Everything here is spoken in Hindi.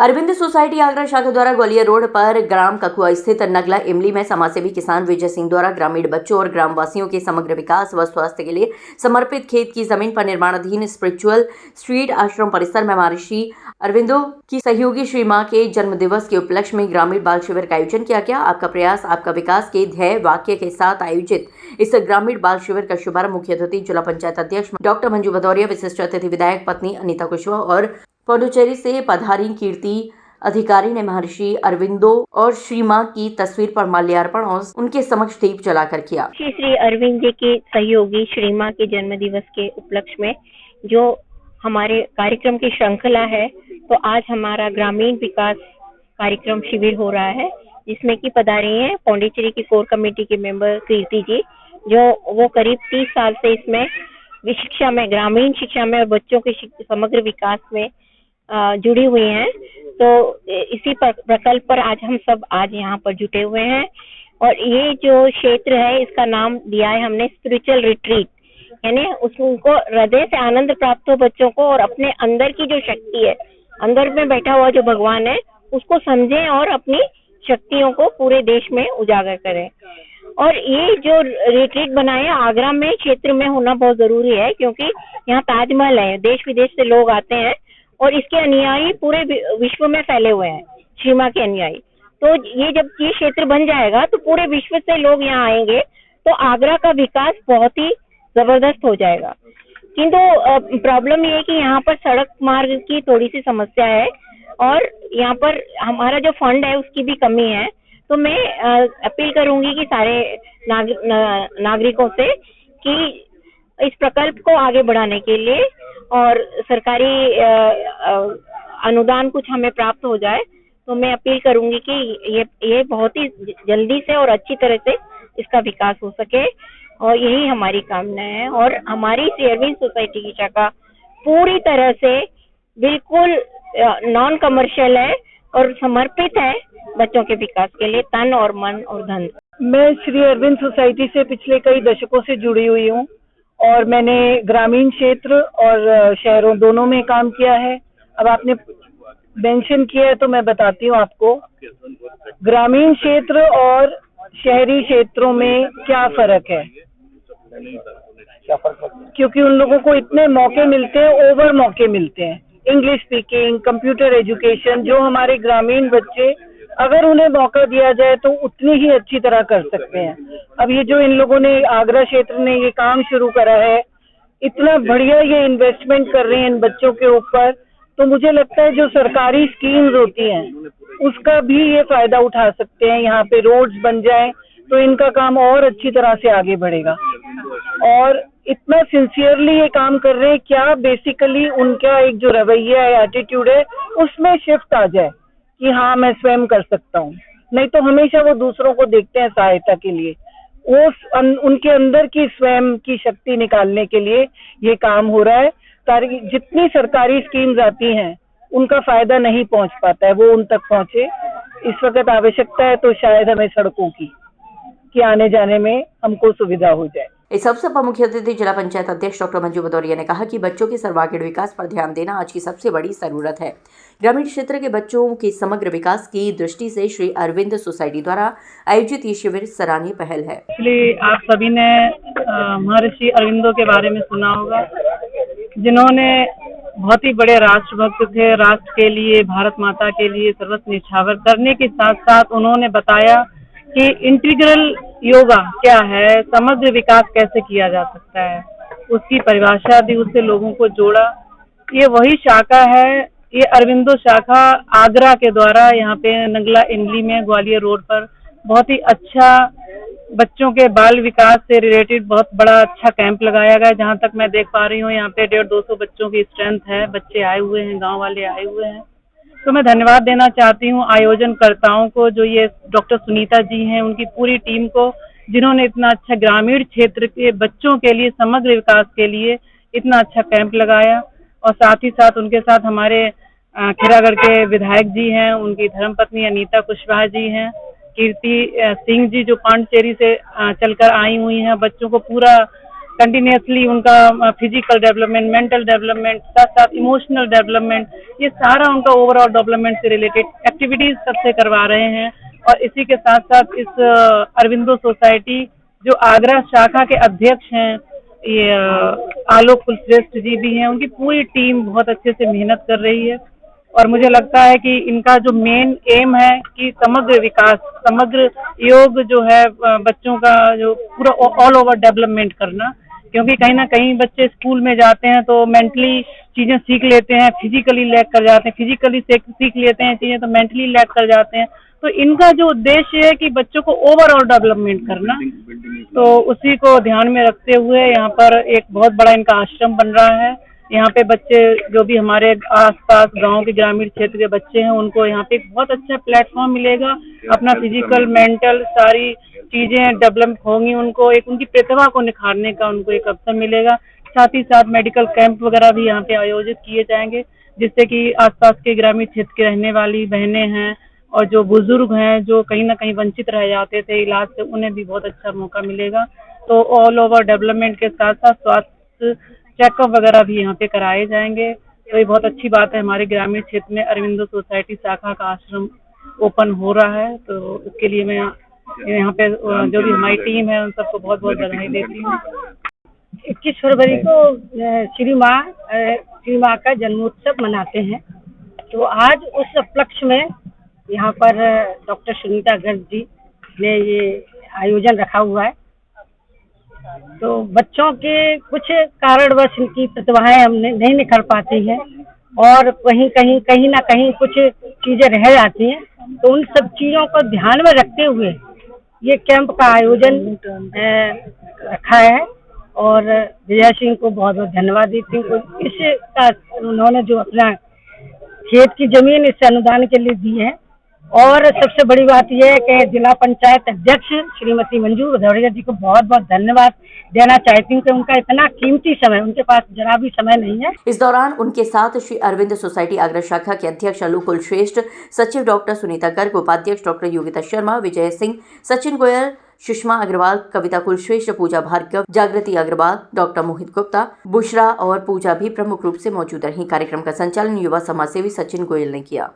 अरविंद सोसाइटी आगरा शाखा द्वारा ग्वालियर रोड पर ग्राम ककुआ स्थित नगला इमली में समाजसेवी किसान विजय सिंह द्वारा ग्रामीण बच्चों और ग्रामवासियों के समग्र विकास व स्वास्थ्य के लिए समर्पित खेत की जमीन पर निर्माणाधीन स्पिरिचुअल स्ट्रीट आश्रम परिसर में महर्षि अरविंदो की सहयोगी श्री मां के जन्म दिवस के उपलक्ष्य में ग्रामीण बाल शिविर का आयोजन किया गया। आपका प्रयास आपका विकास के ध्येय वाक्य के साथ आयोजित इस ग्रामीण बाल शिविर का शुभारंभ मुख्य अतिथि जिला पंचायत अध्यक्ष डॉक्टर मंजू भदौरिया, विशिष्ट अतिथि विधायक पत्नी अनीता कुशवाहा और पौंडुचेरी से पधारी कीर्ति अधिकारी ने महर्षि अरविंदो और श्री मां की तस्वीर पर माल्यार्पण और उनके समक्ष दीप जलाकर किया। श्री अरविंद जी के सहयोगी श्री मां के जन्म दिवस के उपलक्ष्य में जो हमारे कार्यक्रम की श्रृंखला है, तो आज हमारा ग्रामीण विकास कार्यक्रम शिविर हो रहा है, जिसमें कि पधारी हैं पौंडीचेरी की कोर कमेटी के मेंबर कीर्ति जी, जो वो करीब 30 साल से इसमें शिक्षा में, ग्रामीण शिक्षा में और बच्चों के समग्र विकास में जुड़ी हुई हैं। तो इसी प्रकल्प पर आज हम सब यहाँ पर जुटे हुए हैं और ये जो क्षेत्र है इसका नाम दिया है हमने स्पिरिचुअल रिट्रीट, यानी उसको हृदय से आनंद प्राप्त हो बच्चों को और अपने अंदर की जो शक्ति है, अंदर में बैठा हुआ जो भगवान है उसको समझें और अपनी शक्तियों को पूरे देश में उजागर करें। और ये जो रिट्रीट बनाए आगरा में क्षेत्र में होना बहुत जरूरी है, क्योंकि यहाँ ताजमहल है, देश विदेश से लोग आते हैं और इसके अनुयायी पूरे विश्व में फैले हुए हैं, श्री मां के अनुयायी। तो ये जब ये क्षेत्र बन जाएगा तो पूरे विश्व से लोग यहाँ आएंगे, तो आगरा का विकास बहुत ही जबरदस्त हो जाएगा। किंतु प्रॉब्लम ये है कि यहाँ पर सड़क मार्ग की थोड़ी सी समस्या है और यहाँ पर हमारा जो फंड है उसकी भी कमी है। तो मैं अपील करूंगी कि सारे नागरिकों से कि इस प्रकल्प को आगे बढ़ाने के लिए और सरकारी अनुदान कुछ हमें प्राप्त हो जाए, तो मैं अपील करूंगी कि ये बहुत ही जल्दी से और अच्छी तरह से इसका विकास हो सके, और यही हमारी कामना है। और हमारी अरविंद सोसाइटी की शाखा पूरी तरह से बिल्कुल नॉन कमर्शियल है और समर्पित है बच्चों के विकास के लिए, तन और मन और धन। मैं श्री अरविंद सोसाइटी से पिछले कई दशकों से जुड़ी हुई हूँ और मैंने ग्रामीण क्षेत्र और शहरों दोनों में काम किया है। अब आपने मेंशन किया है तो मैं बताती हूँ आपको, ग्रामीण क्षेत्र और शहरी क्षेत्रों में क्या फर्क है। क्योंकि उन लोगों को इतने मौके मिलते हैं, ओवर मौके मिलते हैं, इंग्लिश स्पीकिंग, कंप्यूटर एजुकेशन, जो हमारे ग्रामीण बच्चे अगर उन्हें मौका दिया जाए तो उतनी ही अच्छी तरह कर सकते हैं। अब ये जो इन लोगों ने आगरा क्षेत्र ने ये काम शुरू करा है, इतना बढ़िया ये इन्वेस्टमेंट कर रहे हैं इन बच्चों के ऊपर, तो मुझे लगता है जो सरकारी स्कीम्स होती हैं उसका भी ये फायदा उठा सकते हैं। यहाँ पे रोड्स बन जाएं तो इनका काम और अच्छी तरह से आगे बढ़ेगा। और इतना सिंसियरली ये काम कर रहे हैं, क्या बेसिकली उनका एक जो रवैया है, एटीट्यूड है, उसमें शिफ्ट आ जाए कि हाँ मैं स्वयं कर सकता हूँ। नहीं तो हमेशा वो दूसरों को देखते हैं सहायता के लिए, वो उनके अंदर की स्वयं की शक्ति निकालने के लिए ये काम हो रहा है। जितनी सरकारी स्कीम्स आती हैं उनका फायदा नहीं पहुंच पाता है, वो उन तक पहुंचे। इस वक्त आवश्यकता है तो शायद हमें सड़कों की आने जाने में हमको सुविधा हो जाए। इस अवसर पर मुख्य अतिथि जिला पंचायत अध्यक्ष डॉक्टर मंजू भदौरिया ने कहा कि बच्चों के सर्वांगीण विकास पर ध्यान देना आज की सबसे बड़ी जरूरत है। ग्रामीण क्षेत्र के बच्चों के समग्र विकास की दृष्टि से श्री अरविंद सोसाइटी द्वारा आयोजित ये शिविर सराहनीय पहल है। इसलिए आप सभी ने महर्षि अरविंदो के बारे में सुना होगा, जिन्होंने बहुत ही बड़े राष्ट्रभक्त थे। राष्ट्र के लिए, भारत माता के लिए सर्वस्व न्यौछावर करने के साथ साथ उन्होंने बताया कि इंटीग्रल योगा क्या है, समग्र विकास कैसे किया जा सकता है, उसकी परिभाषा दी, उससे लोगों को जोड़ा। ये वही शाखा है, ये अरविंदो शाखा आगरा के द्वारा यहाँ पे नगला इमली में ग्वालियर रोड पर बहुत ही अच्छा बच्चों के बाल विकास से रिलेटेड बहुत बड़ा अच्छा कैंप लगाया गया। जहाँ तक मैं देख पा रही हूँ यहाँ पे 150-200 बच्चों की स्ट्रेंथ है, बच्चे आए हुए हैं, गाँव वाले आए हुए हैं। तो मैं धन्यवाद देना चाहती हूँ आयोजनकर्ताओं को, जो ये डॉक्टर सुनीता जी हैं, उनकी पूरी टीम को, जिन्होंने इतना अच्छा ग्रामीण क्षेत्र के बच्चों के लिए समग्र विकास के लिए इतना अच्छा कैंप लगाया। और साथ ही साथ उनके साथ हमारे खिरागढ़ के विधायक जी हैं, उनकी धर्मपत्नी अनीता कुशवाहा जी हैं, कीर्ति सिंह जी जो पांडुचेरी से चलकर आई हुई हैं, बच्चों को पूरा कंटिन्यूसली उनका फिजिकल डेवलपमेंट, मेंटल डेवलपमेंट, साथ साथ इमोशनल डेवलपमेंट, ये सारा उनका ओवरऑल डेवलपमेंट से रिलेटेड एक्टिविटीज सबसे करवा रहे हैं। और इसी के साथ साथ इस अरविंदो सोसाइटी जो आगरा शाखा के अध्यक्ष हैं, ये आलोक कुलश्रेष्ठ जी भी हैं, उनकी पूरी टीम बहुत अच्छे से मेहनत कर रही है। और मुझे लगता है कि इनका जो मेन एम है कि समग्र विकास, समग्र योग जो है बच्चों का जो पूरा ऑल ओवर डेवलपमेंट करना, क्योंकि कहीं ना कहीं बच्चे स्कूल में जाते हैं तो मेंटली चीजें सीख लेते हैं, फिजिकली लैग कर जाते हैं, फिजिकली सीख लेते हैं चीजें तो मेंटली लैग कर जाते हैं। तो इनका जो उद्देश्य है कि बच्चों को ओवरऑल डेवलपमेंट करना, तो उसी को ध्यान में रखते हुए यहाँ पर एक बहुत बड़ा इनका आश्रम बन रहा है। यहाँ पे बच्चे जो भी हमारे आसपास गांव के ग्रामीण क्षेत्र के बच्चे हैं, उनको यहाँ पे एक बहुत अच्छा प्लेटफॉर्म मिलेगा, अपना फिजिकल मेंटल सारी चीजें डेवलप होंगी, उनको एक उनकी प्रतिभा को निखारने का उनको एक अवसर मिलेगा। साथ ही साथ मेडिकल कैंप वगैरह भी यहाँ पे आयोजित किए जाएंगे, जिससे कि आसपास के ग्रामीण क्षेत्र के रहने वाली बहनें हैं और जो बुजुर्ग हैं जो कहीं ना कहीं वंचित रह जाते थे इलाज से, उन्हें भी बहुत अच्छा मौका मिलेगा। तो ऑल ओवर डेवलपमेंट के साथ साथ स्वास्थ्य चेकअप वगैरह भी यहाँ पे कराए जाएंगे। तो ये बहुत अच्छी बात है, हमारे ग्रामीण क्षेत्र में अरविंदो सोसाइटी शाखा का आश्रम ओपन हो रहा है। तो इसके लिए मैं यहाँ पे जो भी हमारी टीम है उन सबको बहुत बहुत बधाई देती हूँ। 21 फरवरी को श्री माँ का जन्मोत्सव मनाते हैं। तो आज उस उपलक्ष्य में यहाँ पर डॉक्टर सुनीता गर्ग जी ने ये आयोजन रखा हुआ है। तो बच्चों के कुछ कारणवश इनकी प्रतिभाएं हमने नहीं निखर पाती हैं और कहीं ना कहीं कुछ चीजें रह जाती हैं। तो उन सब चीजों को ध्यान में रखते हुए ये कैंप का आयोजन रखा है और विजय सिंह को बहुत बहुत धन्यवाद देती हूँ। इसका उन्होंने जो अपना खेत की जमीन इस अनुदान के लिए दी है। और सबसे बड़ी बात यह है कि जिला पंचायत अध्यक्ष श्रीमती मंजू भदौरिया जी को बहुत बहुत धन्यवाद देना चाहती हूँ कि उनका इतना कीमती समय, उनके पास जरा भी समय नहीं है। इस दौरान उनके साथ श्री अरविंद सोसाइटी आगरा शाखा के अध्यक्ष आलोक कुलश्रेष्ठ, सचिव डॉक्टर सुनीता गर्ग, उपाध्यक्ष डॉक्टर योगिता शर्मा, विजय सिंह, सचिन गोयल, सुषमा अग्रवाल, कविता कुलश्रेष्ठ, पूजा भार्गव, जागृति अग्रवाल, डॉक्टर मोहित गुप्ता, बुशरा और पूजा भी प्रमुख रूप से मौजूद रही। कार्यक्रम का संचालन युवा समाजसेवी सचिन गोयल ने किया।